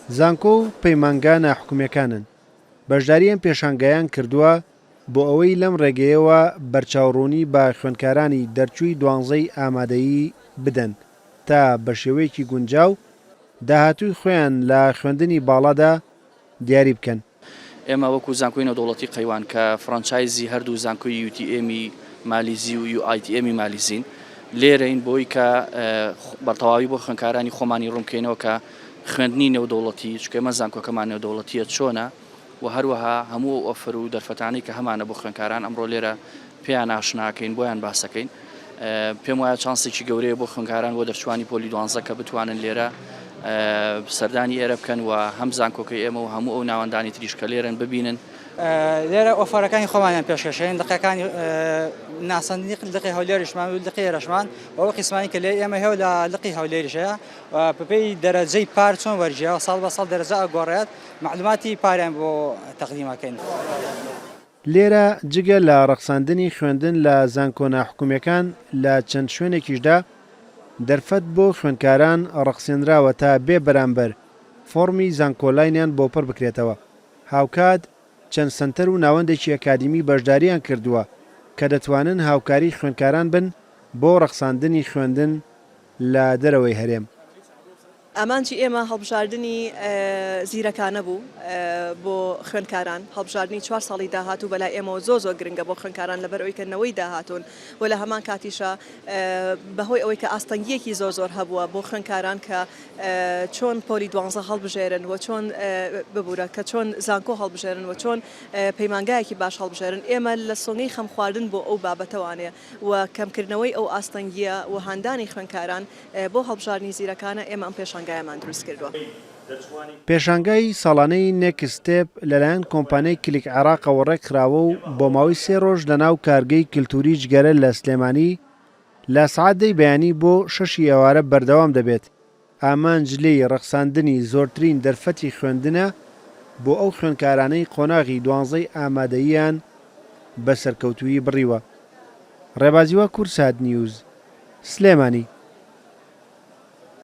زانکۆ و پەیمانگە ناحکومیەکانن بەشداریان پێشانگەیان کردووە بۆ ئەوەی لەم ڕێگەیەوە بەرچاوڕوونی بە خوێندکارانی دەرچووی 12 ئامادەیی بدەن تا بە شێوەیەکی گونجاو داهاتووی خۆیان لە خوێندنی باڵادا دیاری بکەن. ئێمە وەکو زانکۆی نێودەوڵەتی قەیوان کە فڕانچایزی هەردوو زانکۆی UTM مالیزی و UITM مالیزین لێرەین بۆی کە بەرتەواوی بۆ خوێندکارانی خۆمانی ڕوونکەینەوە کە خوێندنی نێودەوڵەتی چکە ئێمە زانکۆکەمان نێودەوڵەتیە چۆنە و هەروەها هەموو ئۆفەر و دەرفەتانی کە هەمانە بۆ خوێندکاران ئەمڕۆ لێرە پێیان ئاشناکەین بۆیان باسەکەین. پێم وایە چانسێکی گەورەیە بۆ خوێندکاران بۆ دەرچوانی پۆلی 12 کە بتوانن لێرە سەردانی ئێرە بکەن و هەم زانکۆکەی ئێمە و هەموو ئەو ناوەندانی تریشکە لێرن ببینن. لێرە ئۆفەرەکانی خۆمانیان پێشکەشین دقەکانی ناسەندنی لقی هەولێریشمان و لقی ئێرەشمان ئەوە قسمانی کە لێ ئێمە هێو لە لقی هەولێریشەیە پپەی دەرەجەی پار چۆن وەرجێەوە ساڵ بە ساڵ دەرەجە ئەگۆڕێت معلوماتی پاریان بۆ تەقدیمەکەین. لێرە جگە لە ڕەخساندنی خوێندن لە زانکۆ ناحکومیەکان لە چەند شوێنێکیشدا دەرفەت بۆ خوێندکاران ڕەخسێنراوە تا بێ بەرامبەر فۆرمی زانکۆلاینیان بۆ پڕ بکرێتەوە. هاوکات چەند سنتەر و ناوەندێکی ئەکادیمی بەشداریان کردووە کە دەتوانن هاوکاری خوێندکاران بن بۆ ڕەخساندنی خوێندن لە دەرەوەی هەرێم. ئەمانجی ئێمە هەڵبژاردننی زیرەکانە بوو بۆ خوێندکاران هەڵبژاردننی 4 ساڵی داهاتوو بەلای ئێمە زۆ گرنگە بۆ خوێندکاران لەبەرەوەی کەنەوەی داهاتون و لە هەمان کاتیشە بەهۆی ئەوەی کە ئاستەنگیەکی زۆر هەبووە بۆ خوێندکاران کە چۆن پۆلی 12 هەڵبژێرن و چۆن ببوورە کە چۆن زانکۆ هەڵبژێرن و چۆن پەیمانگایەکی باش هەڵبژێرن ئێمە لە سۆنگەی خەم خواردن بۆ ئەو بابەتەوانێ و کەمکردنەوەی ئەو ئاستەنگیە و هاندانی خوێندکاران بۆ هەڵبژاردننی زیرەکانە ئێمە ئەم پێشانگایەمان دروست کردووە. پێشانگای ساڵانەی نێکستێپ لەلایەن کۆمپانیای کلیک عێراقەوە ڕێکخراوە و بۆ ماوەی 3 ڕۆژ لەناو کارگەی کلتوری جگەرە لە سلێمانی لە سعاتدەی بەیانی بۆ 6 ئێوارە بەردەوام دەبێت. ئامانجلەی ڕەخساندنی زۆرترین دەرفەتی خوێندنە بۆ ئەو خوێندکارانەی قۆناغی 12 ئامادەییان بە سەرکەوتووی بڕیوە. ڕێبازیوە کورسات نیوز سلێمانی.